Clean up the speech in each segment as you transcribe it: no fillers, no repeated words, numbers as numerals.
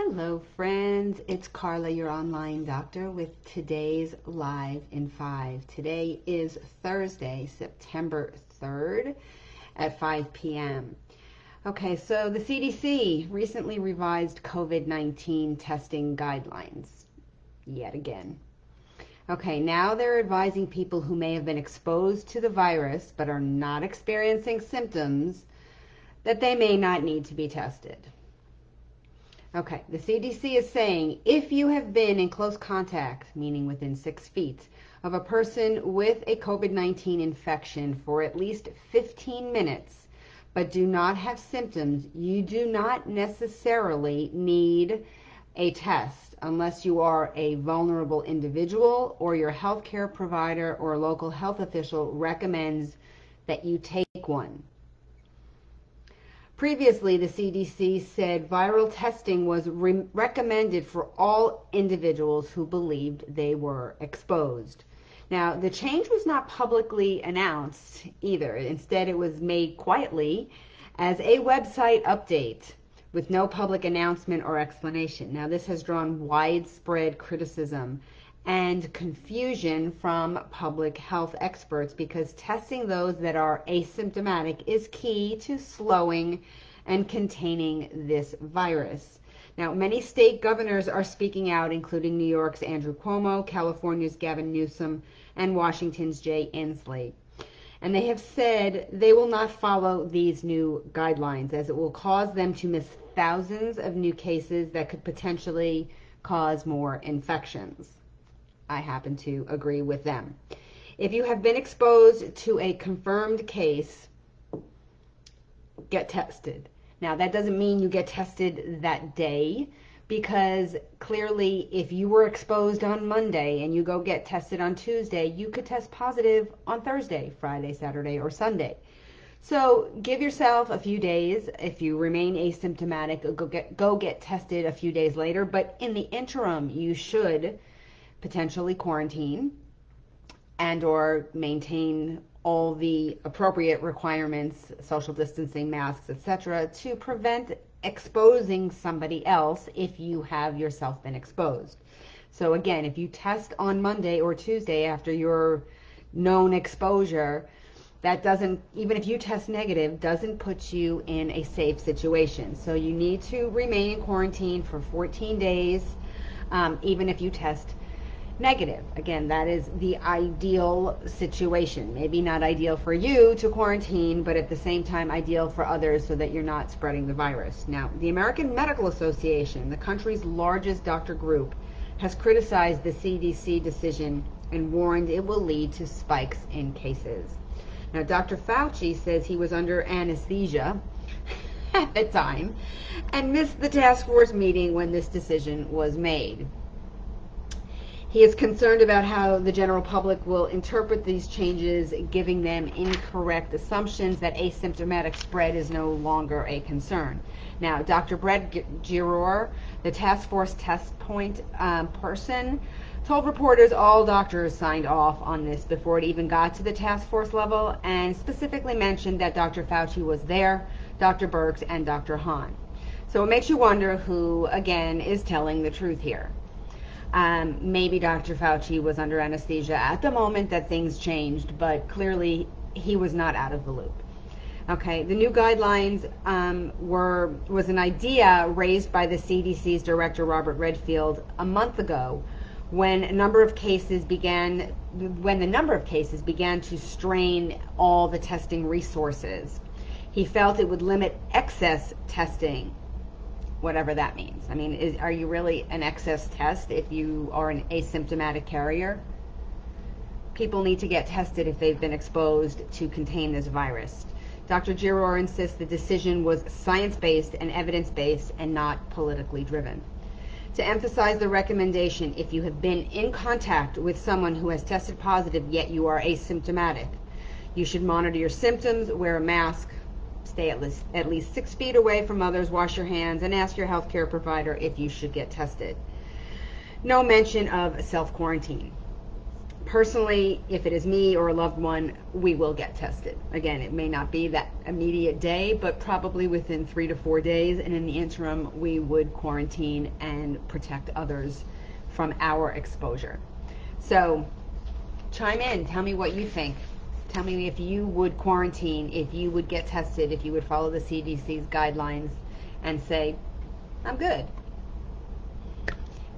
Hello friends, it's Carla, your online doctor, with today's Live in 5. Today is Thursday, September 3rd at 5 p.m. Okay, so the CDC recently revised COVID-19 testing guidelines yet again. Okay, now they're advising people who may have been exposed to the virus but are not experiencing symptoms that they may not need to be tested. Okay, the CDC is saying if you have been in close contact, meaning within 6 feet, of a person with a COVID-19 infection for at least 15 minutes, but do not have symptoms, you do not necessarily need a test unless you are a vulnerable individual or your healthcare provider or local health official recommends that you take one. Previously, the CDC said viral testing was recommended for all individuals who believed they were exposed. Now, the change was not publicly announced either. Instead, it was made quietly as a website update with no public announcement or explanation. Now, this has drawn widespread criticism and confusion from public health experts because testing those that are asymptomatic is key to slowing and containing this virus. Now, many state governors are speaking out, including New York's Andrew Cuomo, California's Gavin Newsom, and Washington's Jay Inslee. And they have said they will not follow these new guidelines as it will cause them to miss thousands of new cases that could potentially cause more infections. I happen to agree with them. If you have been exposed to a confirmed case, get tested. Now, that doesn't mean you get tested that day, because clearly if you were exposed on Monday and you go get tested on Tuesday, you could test positive on Thursday, Friday, Saturday, or Sunday. So give yourself a few days. If you remain asymptomatic, go get tested a few days later. But in the interim, you should potentially quarantine and or maintain all the appropriate requirements, social distancing, masks, etc., to prevent exposing somebody else if you have yourself been exposed. So again, if you test on Monday or Tuesday after your known exposure, that doesn't, even if you test negative, doesn't put you in a safe situation. So you need to remain in quarantine for 14 days, even if you test negative. Again, that is the ideal situation. Maybe not ideal for you to quarantine, but at the same time ideal for others so that you're not spreading the virus. Now, the American Medical Association, the country's largest doctor group, has criticized the CDC decision and warned it will lead to spikes in cases. Now, Dr. Fauci says he was under anesthesia at the time and missed the task force meeting when this decision was made. He is concerned about how the general public will interpret these changes, giving them incorrect assumptions that asymptomatic spread is no longer a concern. Now, Dr. Brett Giroir, the task force test point person, told reporters all doctors signed off on this before it even got to the task force level, and specifically mentioned that Dr. Fauci was there, Dr. Birx, and Dr. Hahn. So it makes you wonder who, again, is telling the truth here. Maybe Dr. Fauci was under anesthesia at the moment that things changed, but clearly he was not out of the loop. Okay, the new guidelines was an idea raised by the CDC's director, Robert Redfield, a month ago when the number of cases began to strain all the testing resources. He felt it would limit excess testing, whatever that means. I mean, are you really an excess test if you are an asymptomatic carrier? People need to get tested if they've been exposed to contain this virus. Dr. Giroir insists the decision was science-based and evidence-based and not politically driven. To emphasize the recommendation, if you have been in contact with someone who has tested positive yet you are asymptomatic, you should monitor your symptoms, wear a mask, stay at least 6 feet away from others, wash your hands, and ask your healthcare provider if you should get tested. No mention of self-quarantine. Personally, if it is me or a loved one, we will get tested. Again, it may not be that immediate day, but probably within 3 to 4 days. And in the interim, we would quarantine and protect others from our exposure. So chime in. Tell me what you think. Tell me if you would quarantine, if you would get tested, if you would follow the CDC's guidelines and say, I'm good.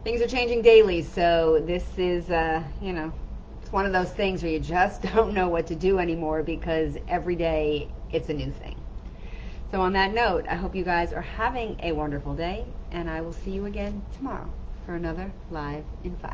Things are changing daily, so this is, it's one of those things where you just don't know what to do anymore because every day it's a new thing. So on that note, I hope you guys are having a wonderful day, and I will see you again tomorrow for another Live in 5.